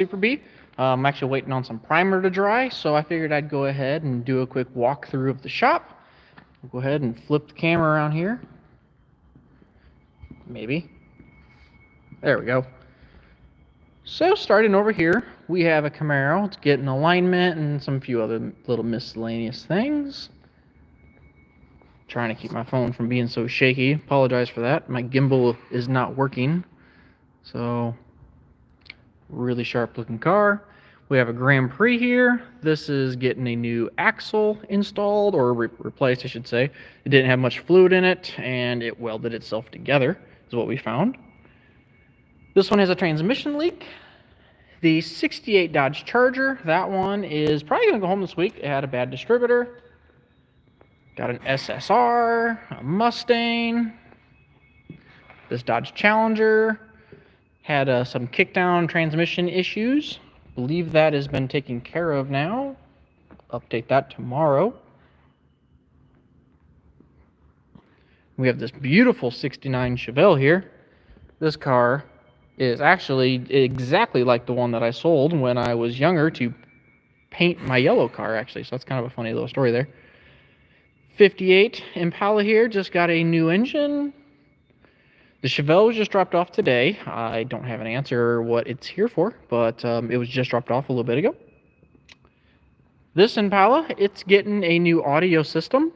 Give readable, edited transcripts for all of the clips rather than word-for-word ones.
David.Ksuperbee. I'm actually waiting on some primer to dry, so I figured I'd go ahead and do a quick walkthrough of the shop. I'll go ahead and flip the camera around here. Maybe. There we go. So starting over here, we have a Camaro. It's getting alignment and some few other little miscellaneous things. Trying to keep my phone from being so shaky. Apologize for that. My gimbal is not working. So, really sharp looking car. We have a Grand Prix here. This is getting a new axle installed, or replaced, I should say. It didn't have much fluid in it, and it welded itself together, is what we found. This one has a transmission leak. The 68 Dodge Charger, that one is probably going to go home this week. It had a bad distributor. Got an SSR, a Mustang. This Dodge Challenger had some kickdown transmission issues. Believe that has been taken care of now. Update that tomorrow. We have this beautiful 69 Chevelle here. This car is actually exactly like the one that I sold when I was younger to paint my yellow car, actually. So that's kind of a funny little story there. 58 Impala here, just got a new engine. The Chevelle was just dropped off today. I don't have an answer what it's here for, but it was just dropped off a little bit ago. This Impala, it's getting a new audio system.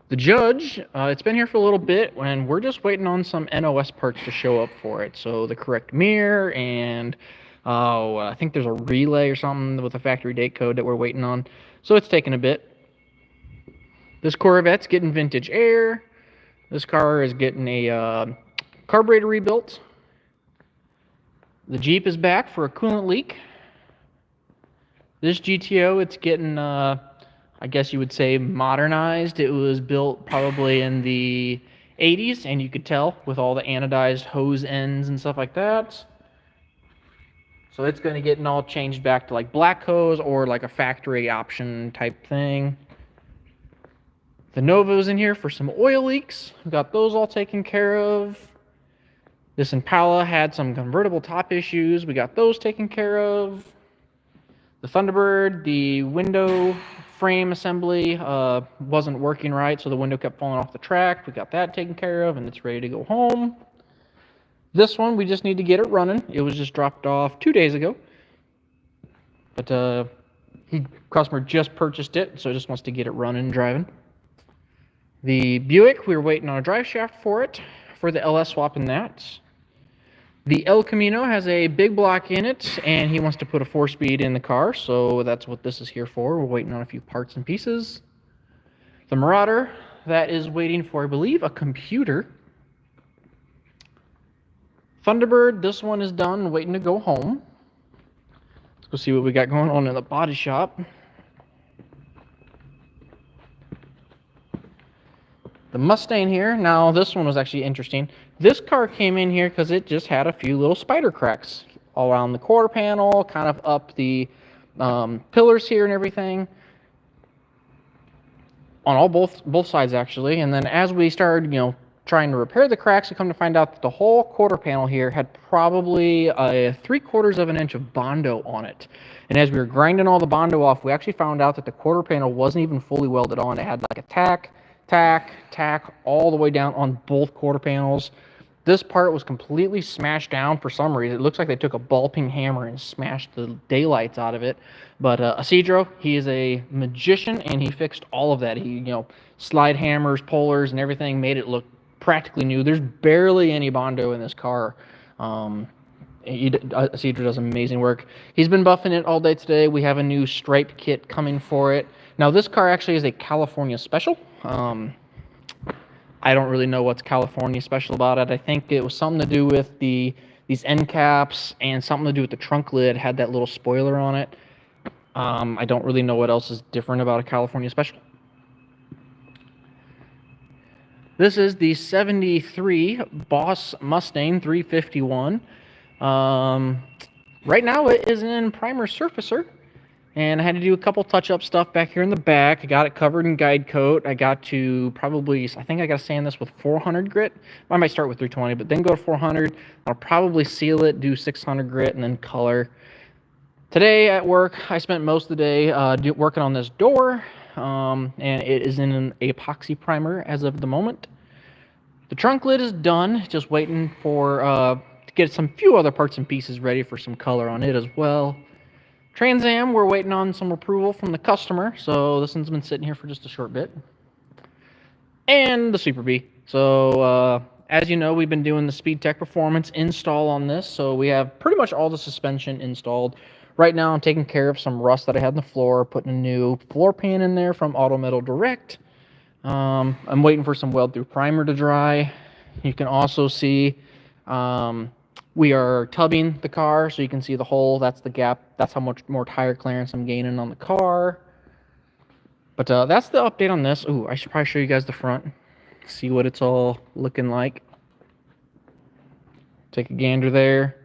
The Judge, it's been here for a little bit, and we're just waiting on some NOS parts to show up for it. So the correct mirror, and I think there's a relay or something with a factory date code that we're waiting on. So it's taking a bit. This Corvette's getting vintage air. This car is getting a carburetor rebuilt. The Jeep is back for a coolant leak. This GTO, it's getting, I guess you would say, modernized. It was built probably in the 80s, and you could tell with all the anodized hose ends and stuff like that. So it's going to get all changed back to like black hose or like a factory option type thing. The Novo's in here for some oil leaks. We've got those all taken care of. This Impala had some convertible top issues. We got those taken care of. The Thunderbird, the window frame assembly wasn't working right, so the window kept falling off the track. We got that taken care of, and it's ready to go home. This one, we just need to get it running. It was just dropped off 2 days ago. But customer just purchased it, so just wants to get it running and driving. The Buick, we were waiting on a drive shaft for it, for the LS swap in that. The El Camino has a big block in it, and he wants to put a 4-speed in the car, so that's what this is here for. We're waiting on a few parts and pieces. The Marauder, that is waiting for, I believe, a computer. Thunderbird, this one is done, waiting to go home. Let's go see what we got going on in the body shop. The Mustang here, now this one was actually interesting. This car came in here because it just had a few little spider cracks all around the quarter panel, kind of up the pillars here and everything. On both sides actually. And then as we started, trying to repair the cracks, we come to find out that the whole quarter panel here had probably a 3/4 of an inch of Bondo on it. And as we were grinding all the Bondo off, we actually found out that the quarter panel wasn't even fully welded on. It had like a tack all the way down on both quarter panels. This part was completely smashed down for some reason. It looks like they took a ball peen hammer and smashed the daylights out of it. But Isidro, he is a magician, and he fixed all of that. He, slide hammers, pullers, and everything, made it look practically new. There's barely any Bondo in this car. Isidro does amazing work. He's been buffing it all day today. We have a new stripe kit coming for it. Now, this car actually is a California special. I don't really know what's California special about it. I think it was something to do with these end caps and something to do with the trunk lid. Had that little spoiler on it. I don't really know what else is different about a California special. This is the 73 Boss Mustang 351. Right now it is in primer surfacer. And I had to do a couple touch-up stuff back here in the back. I got it covered in guide coat. I got to probably, I think I got to sand this with 400 grit. I might start with 320, but then go to 400. I'll probably seal it, do 600 grit, and then color. Today at work, I spent most of the day working on this door, and it is in an epoxy primer as of the moment. The trunk lid is done, just waiting for to get some few other parts and pieces ready for some color on it as well. Trans Am, we're waiting on some approval from the customer, so this one's been sitting here for just a short bit. And the Superbee. So as you know, we've been doing the Speed Tech Performance install on this, so we have pretty much all the suspension installed. Right now I'm taking care of some rust that I had in the floor, putting a new floor pan in there from Auto Metal Direct. I'm waiting for some weld-through primer to dry. You can also see we are tubbing the car, so you can see the hole. That's the gap. That's how much more tire clearance I'm gaining on the car. But that's the update on this. Ooh, I should probably show you guys the front. See what it's all looking like. Take a gander there.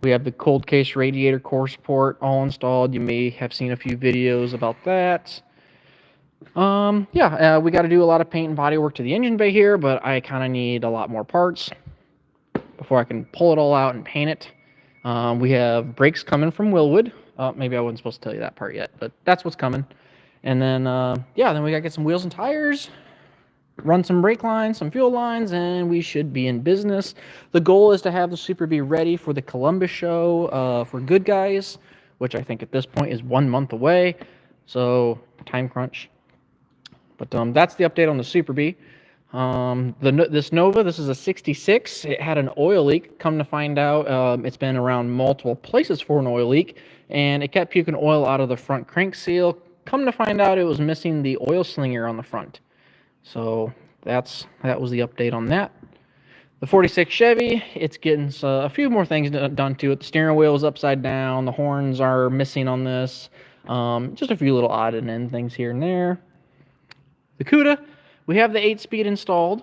We have the cold case radiator core support all installed. You may have seen a few videos about that. We got to do a lot of paint and body work to the engine bay here, but I kind of need a lot more parts before I can pull it all out and paint it. We have brakes coming from Willwood. Maybe I wasn't supposed to tell you that part yet, but that's what's coming. And then, then we got to get some wheels and tires, run some brake lines, some fuel lines, and we should be in business. The goal is to have the Superbee ready for the Columbus show for Good Guys, which I think at this point is 1 month away. So, time crunch. But that's the update on the Superbee. This Nova, this is a 66. It had an oil leak. Come to find out, it's been around multiple places for an oil leak, and it kept puking oil out of the front crank seal. Come to find out, it was missing the oil slinger on the front. So that was the update on that. The 46 Chevy, it's getting a few more things done to it. The steering wheel is upside down. The horns are missing on this. Just a few little odd and end things here and there. The Cuda, we have the 8-speed installed.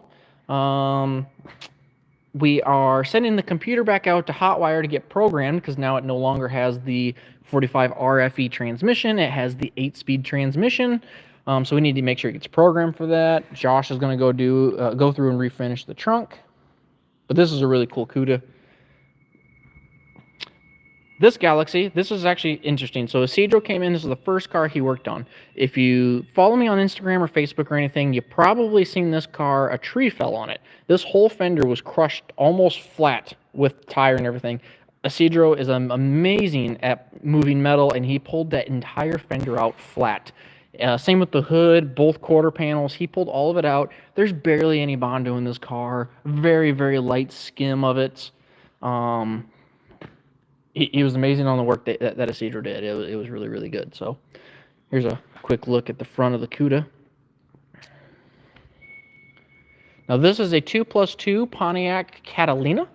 We are sending the computer back out to Hotwire to get programmed because now it no longer has the 45 RFE transmission. It has the 8-speed transmission. So we need to make sure it gets programmed for that. Josh is going to go through and refinish the trunk. But this is a really cool Cuda. This Galaxy, this is actually interesting. So Isidro came in. This is the first car he worked on. If you follow me on Instagram or Facebook or anything, you've probably seen this car. A tree fell on it. This whole fender was crushed almost flat with tire and everything. Isidro is amazing at moving metal, and he pulled that entire fender out flat. Same with the hood, both quarter panels. He pulled all of it out. There's barely any Bondo in this car. Very, very light skim of it. He was amazing on the work that Isidro did. It was really, really good. So here's a quick look at the front of the Cuda. Now this is a 2+2 Pontiac Catalina,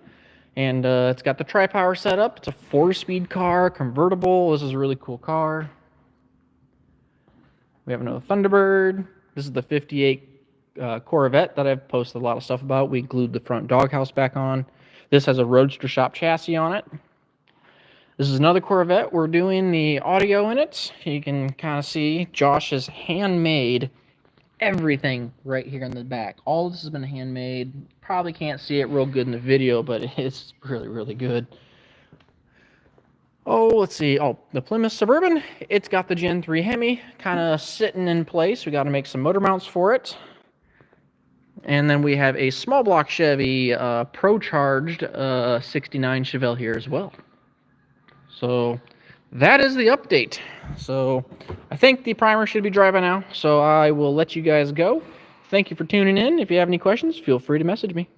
and it's got the tri-power setup. It's a 4-speed car, convertible. This is a really cool car. We have another Thunderbird. This is the 58 Corvette that I've posted a lot of stuff about. We glued the front doghouse back on. This has a Roadster Shop chassis on it. This is another Corvette. We're doing the audio in it. You can kind of see Josh has handmade everything right here in the back. All of this has been handmade. Probably can't see it real good in the video, but it's really, really good. Oh, let's see. Oh, the Plymouth Suburban. It's got the Gen 3 Hemi kind of sitting in place. We got to make some motor mounts for it. And then we have a small block Chevy Pro-Charged 69 Chevelle here as well. So that is the update. So I think the primer should be dry by now. So I will let you guys go. Thank you for tuning in. If you have any questions, feel free to message me.